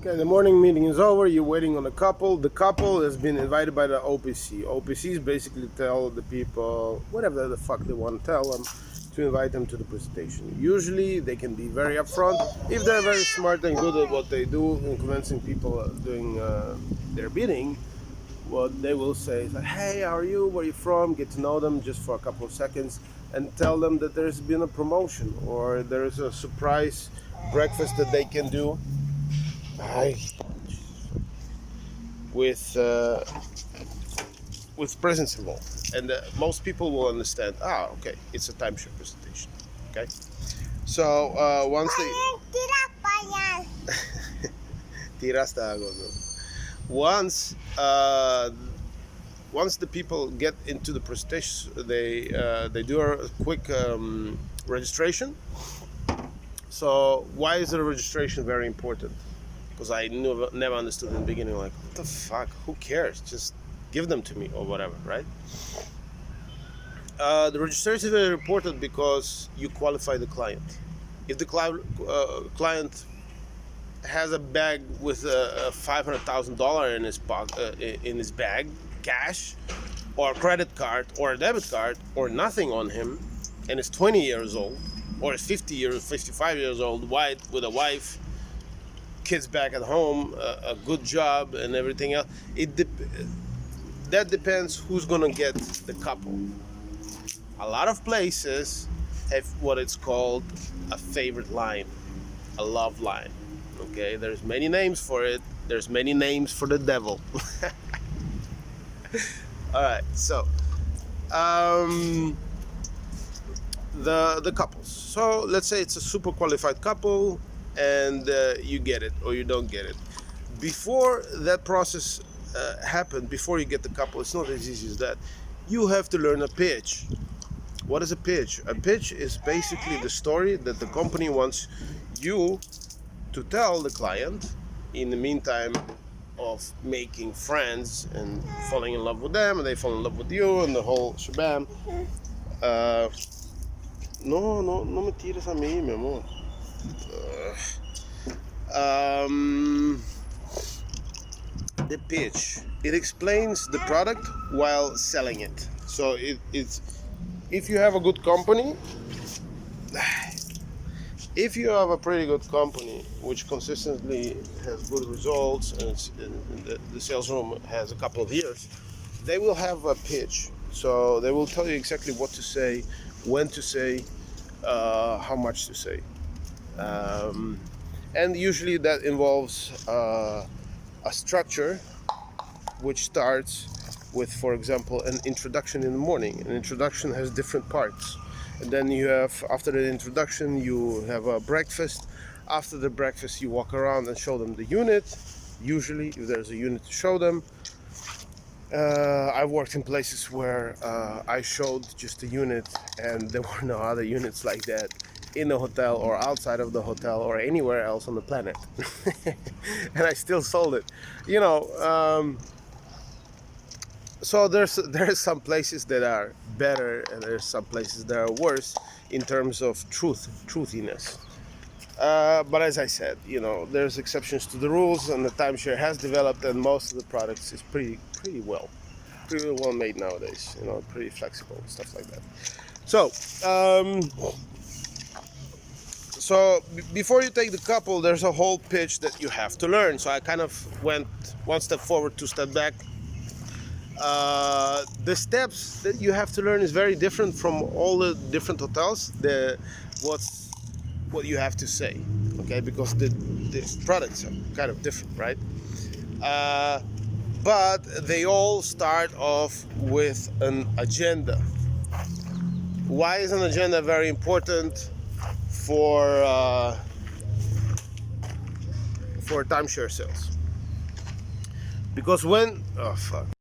Okay, the morning meeting is over. You're waiting on the couple. The couple has been invited by the OPC. OPCs basically tell the people whatever the fuck they want to tell them to invite them to the presentation. Usually they can be very upfront if they're very smart and good at what they do in convincing people doing their bidding. What they will say is like, hey, how are you? Where are you from? Get to know them just for a couple of seconds and tell them that there's been a promotion or there is a surprise breakfast that they can do. With presence involved, and most people will understand. Okay, it's a timeshare presentation. Okay, so once they tiraste algo, no? once once the people get into the presentation, they do a quick registration. So why is the registration very important? Because I never understood in the beginning, like, what the fuck, who cares, just give them to me or whatever, right? The registration is very important because you qualify the client. If the client has a bag with a $500,000 in his bag, cash, or a credit card, or a debit card, or nothing on him, and is 20 years old, or is 55 years old, white, with a wife, kids back at home, a good job and everything else, that depends who's gonna get the couple. A lot of places have what it's called a favorite line, a love line. Okay, there's many names for it. There's many names for the devil. All right, so the couples. So let's say it's a super qualified couple, and you get it or you don't get it. Before that process happened, before you get the couple, it's not as easy as that. You have to learn a pitch. What is a pitch? A pitch is basically the story that the company wants you to tell the client in the meantime of making friends and falling in love with them, and they fall in love with you, and the whole shabam. No me tires a mí, mi amor. The pitch, it explains the product while selling it. So it's, if you have a good company, if you have a pretty good company which consistently has good results, and the sales room has a couple of years, they will have a pitch. So they will tell you exactly what to say, when to say, how much to say. And usually that involves a structure which starts with, for example, an introduction in the morning. An introduction has different parts. And then you have, after the introduction, you have a breakfast. After the breakfast, you walk around and show them the unit. Usually, if there's a unit to show them. I've worked in places where I showed just a unit and there were no other units like that in the hotel or outside of the hotel or anywhere else on the planet. And I still sold it, you know. So there's some places that are better and there's some places that are worse in terms of truthiness. But as I said, you know, there's exceptions to the rules, and the timeshare has developed, and most of the products is pretty well made nowadays. You know, pretty flexible and stuff like that. So, before you take the couple, there's a whole pitch that you have to learn. So I kind of went one step forward, two steps back. The steps that you have to learn is very different from all the different hotels. What you have to say, okay, because the products are kind of different, right? But they all start off with an agenda. Why is an agenda very important for timeshare sales? Because when